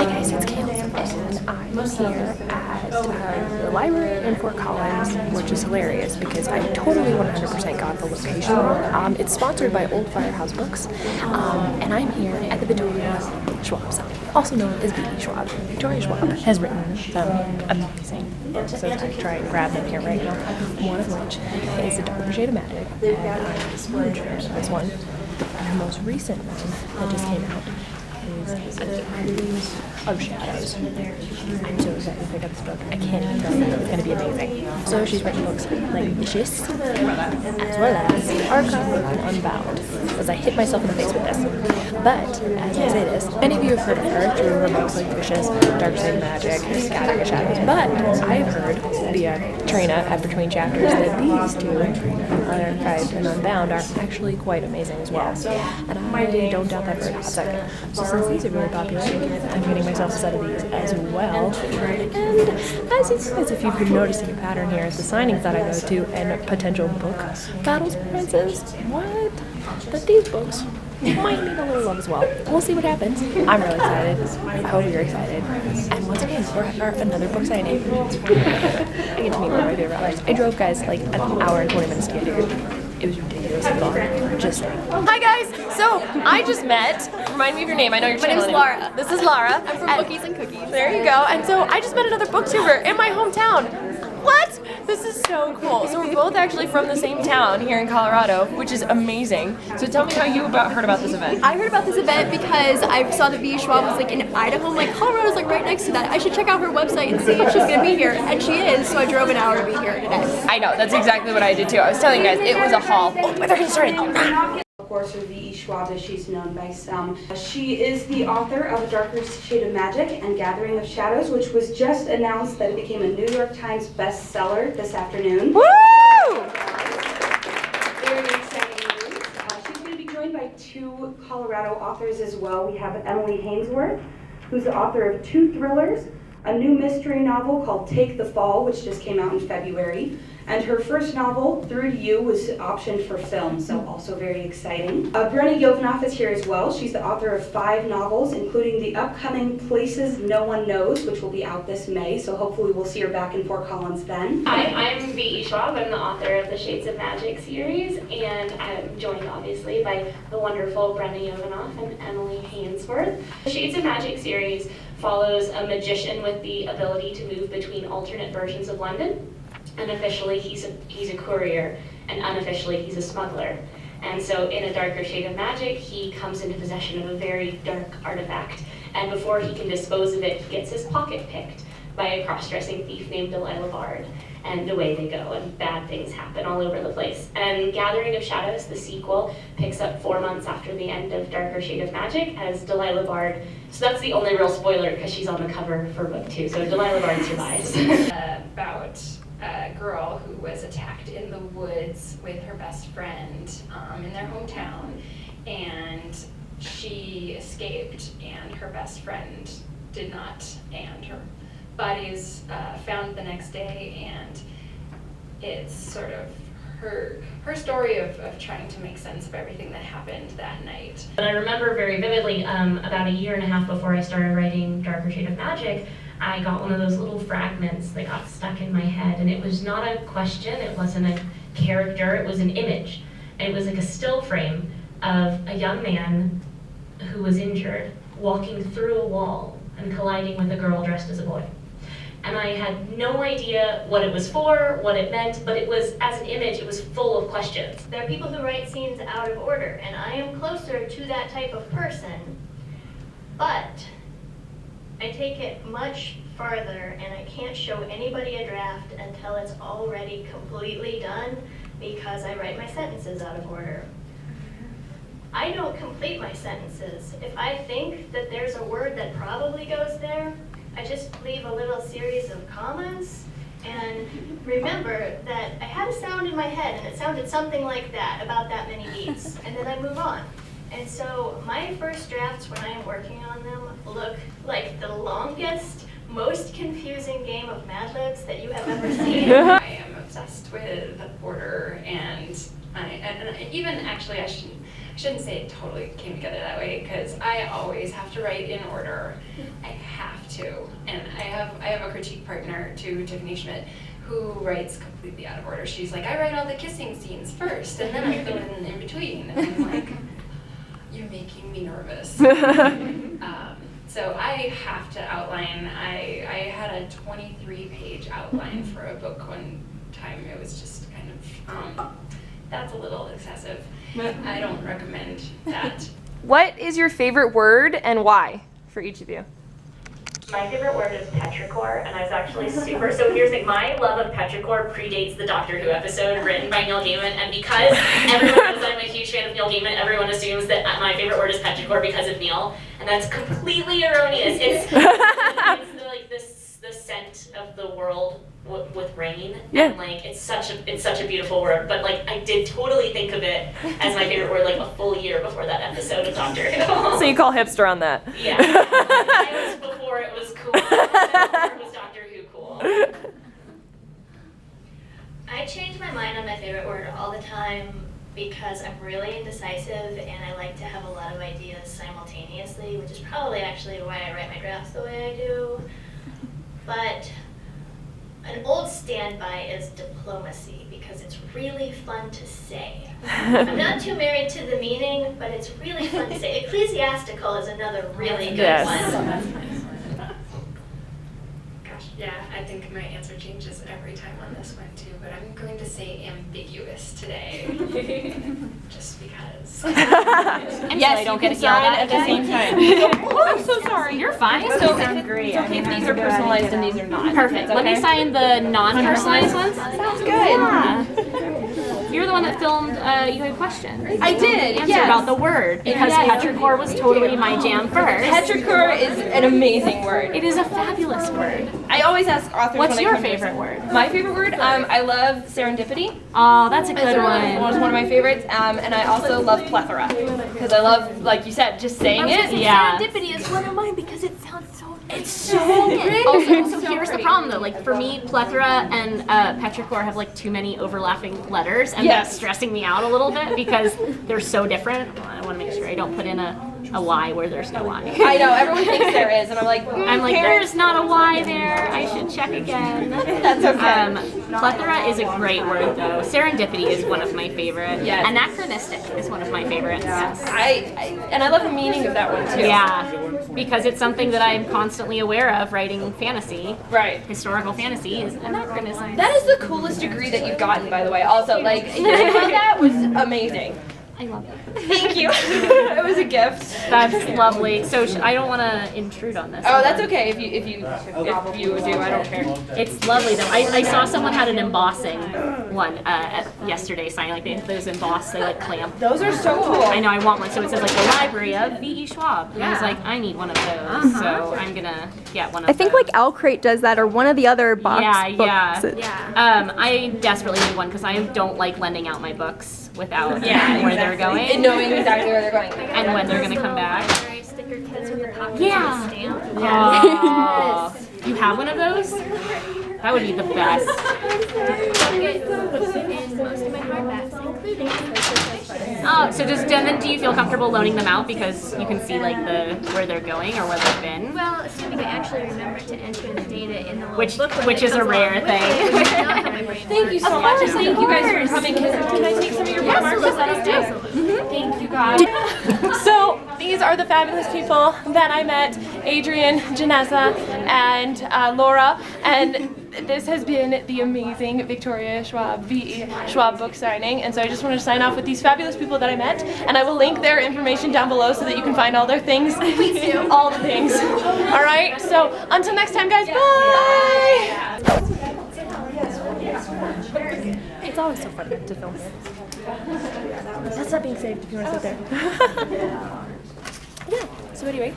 Hi guys, it's Kales, and I'm here at the library in Fort Collins, which is hilarious because I totally 100% got the location wrong. It's sponsored by Old Firehouse Books, and I'm here at the Victoria Schwab site, also known as VE Schwab. Victoria Schwab has written some amazing books, so I try and grab them here right now, one of which is The Darker Shade of Magic, and I'm a huge fan of this one. And her most recent one that just came out is Adriene of Shadows. I'm so excited to pick up this book. I can't even tell you, it's going to be amazing. So she's written books like Vicious, as well as Archive and Unbound, as I hit myself in the face with this. But, as I say this, many of you have heard of her through her books like Vicious, Dark Shade of Magic, Gathering of Shadows, but I've heard via Trina at Between Chapters that these two, Archive and Unbound, are actually quite amazing as well. And I don't doubt that for a second. So since these are really popular, I'm getting myself a set of these as well. And as if you've been noticing a pattern here, the signings that I go to and potential book battles prices, what? But these books might need a little love as well. We'll see what happens. I'm really excited. I hope you're excited. And once again, we're at another book signing. I get to meet one of my favorite authors. I drove, guys, like an hour and 20 minutes to get here. It was ridiculously long. Just saying. Hi guys! So, I just met, remind me of your name, I know your channel name. My name's Laura. This is Laura. I'm from Bookies and Cookies. There you go. And so, I just met another booktuber in my hometown. What? This is so cool. So we're both actually from the same town here in Colorado, which is amazing. So tell me how you heard about this event. I heard about this event because I saw that VE Schwab was like in Idaho. I'm like, Colorado's like right next to that. I should check out her website and see if she's gonna be here. And she is, so I drove an hour to be here today. I know, that's exactly what I did too. I was telling you guys, it was a haul. Oh, they're getting started. Of course, or VE Schwab as she's known by some. She is the author of A Darker Shade of Magic and Gathering of Shadows, which was just announced that it became a New York Times bestseller this afternoon. Woo! Very exciting news. She's going to be joined by two Colorado authors as well. We have Emily Hainsworth, who's the author of 2 thrillers, a new mystery novel called Take the Fall, which just came out in February. And her first novel, Through to You, was optioned for film, so also very exciting. Brenna Yovanoff is here as well. She's the author of 5 novels, including the upcoming Places No One Knows, which will be out this May, so hopefully we'll see her back in Fort Collins then. Hi, I'm VE Schwab. I'm the author of the Shades of Magic series, and I'm joined obviously by the wonderful Brenna Yovanoff and Emily Hainsworth. The Shades of Magic series follows a magician with the ability to move between alternate versions of London. And officially he's a courier, and unofficially he's a smuggler. And so in A Darker Shade of Magic, he comes into possession of a very dark artifact, and before he can dispose of it, he gets his pocket picked by a cross-dressing thief named Delilah Bard. And away they go, and bad things happen all over the place. And Gathering of Shadows, the sequel, picks up 4 months after the end of Darker Shade of Magic as Delilah Bard, so that's the only real spoiler because she's on the cover for book 2, so Delilah Bard survives. About a girl who was attacked in the woods with her best friend in their hometown, and she escaped, and her best friend did not, and her body is found the next day, and it's sort of her story of trying to make sense of everything that happened that night. And I remember very vividly, about a year and a half before I started writing Darker Shade of Magic, I got one of those little fragments that got stuck in my head, and it was not a question, it wasn't a character, it was an image. And it was like a still frame of a young man who was injured, walking through a wall and colliding with a girl dressed as a boy. And I had no idea what it was for, what it meant, but it was, as an image, it was full of questions. There are people who write scenes out of order, and I am closer to that type of person, but I take it much farther, and I can't show anybody a draft until it's already completely done because I write my sentences out of order. I don't complete my sentences. If I think that there's a word that probably goes there, I just leave a little series of commas and remember that I had a sound in my head and it sounded something like that, about that many beats, and then I move on. And so my first drafts when I am working on them look like the longest, most confusing game of Mad Libs that you have ever seen. I am obsessed with order, and even actually I shouldn't say it totally came together that way, because I always have to write in order. I have a critique partner too, Tiffany Schmidt, who writes completely out of order. She's like, I write all the kissing scenes first, and then I fill in between. And I'm like, you're making me nervous. So I have to outline. I had a 23-page outline for a book one time. It was just kind of, that's a little excessive. I don't recommend that. What is your favorite word and why for each of you? My favorite word is petrichor, and I was actually super, so here's the thing, my love of petrichor predates the Doctor Who episode written by Neil Gaiman, and because everyone knows I'm a huge fan of Neil Gaiman, everyone assumes that my favorite word is petrichor because of Neil, and that's completely erroneous. It's the scent of the world with rain, and like it's such a beautiful word, but like I did totally think of it as my favorite word like a full year before that episode of Doctor Who. So you call hipster on that? Yeah, I was before it was cool. Before it was Doctor Who cool. I change my mind on my favorite word all the time because I'm really indecisive and I like to have a lot of ideas simultaneously, which is probably actually why I write my drafts the way I do. But an old standby is diplomacy because it's really fun to say. I'm not too married to the meaning, but it's really fun to say. Ecclesiastical is another really good one. Gosh, yeah, I think my answer changes every time on this one too, but I'm going to say ambiguous today. Just because. Yes, I don't get yelled at the same time. I'm so sorry. You're fine. So it's okay if these are personalized and these are not. Perfect. Let me sign the non-personalized ones. Sounds good. Yeah. You're the one that filmed, you had a question. I did, Answer yes. about the word, because petrichor was totally my jam first. Petrichor is an amazing word. It is a fabulous word. I always ask authors What's when your I come favorite word? My favorite word? I love serendipity. Oh, that's a good It's one. one of my favorites. And I also love plethora. Because I love, like you said, just saying it. Yeah. Serendipity is one of mine because it sounds so It's so pretty. Also, here's the problem though. Like for me, plethora and petrichor have like too many overlapping letters, and that's stressing me out a little bit because they're so different. I want to make sure I don't put in a Y where there's no Y. I know, everyone thinks there is, and I'm like, there's not a Y there. I should check again. That's okay. Plethora is a great word though. Serendipity is one of my favorite. Yes. Anachronistic is one of my favorites. And I love the meaning of that one too. Yeah, because it's something that I'm constantly aware of writing fantasy. Right. Historical fantasy is anachronism. That is the coolest degree that you've gotten, by the way. Also, like, hearing about that was amazing. I love it. Thank you. It was a gift. That's lovely. So I don't want to intrude on this. Oh, that's okay if you do. I don't care. It's lovely though. I saw someone had an embossing one yesterday, signing like those embossed, they like clamp. Those are so cool. I know, I want one. So it says like the library of VE Schwab. And I was like, I need one of those. So I'm gonna get one of those. I think like Owl Crate does that, or one of the other books. I desperately need one because I don't like lending out my books without knowing where they're going. And knowing exactly where they're going. And when they're gonna come back. Sticker kits with the pockets Yeah. and stamp. Oh. You have one of those? That would be the best. And most of my hardbacks, including Oh, so do you feel comfortable loaning them out because you can see like where they're going or where they've been? well, assuming I actually remember to enter the data in the little booklet Which is a rare thing. Thank you so much. And thank you guys for coming. Can I take some of your bookmarks? Thank you guys. So these are the fabulous people that I met: Adriene, Jenessa, and Laura. And this has been the amazing Victoria Schwab, VE Schwab book signing. And so I just wanted to sign off with these fabulous people that I met. And I will link their information down below so that you can find all their things. All the things. All right. So until next time, guys. Bye. It's always so fun to film here. That's not being saved if you want to sit there. Yeah, so anyway.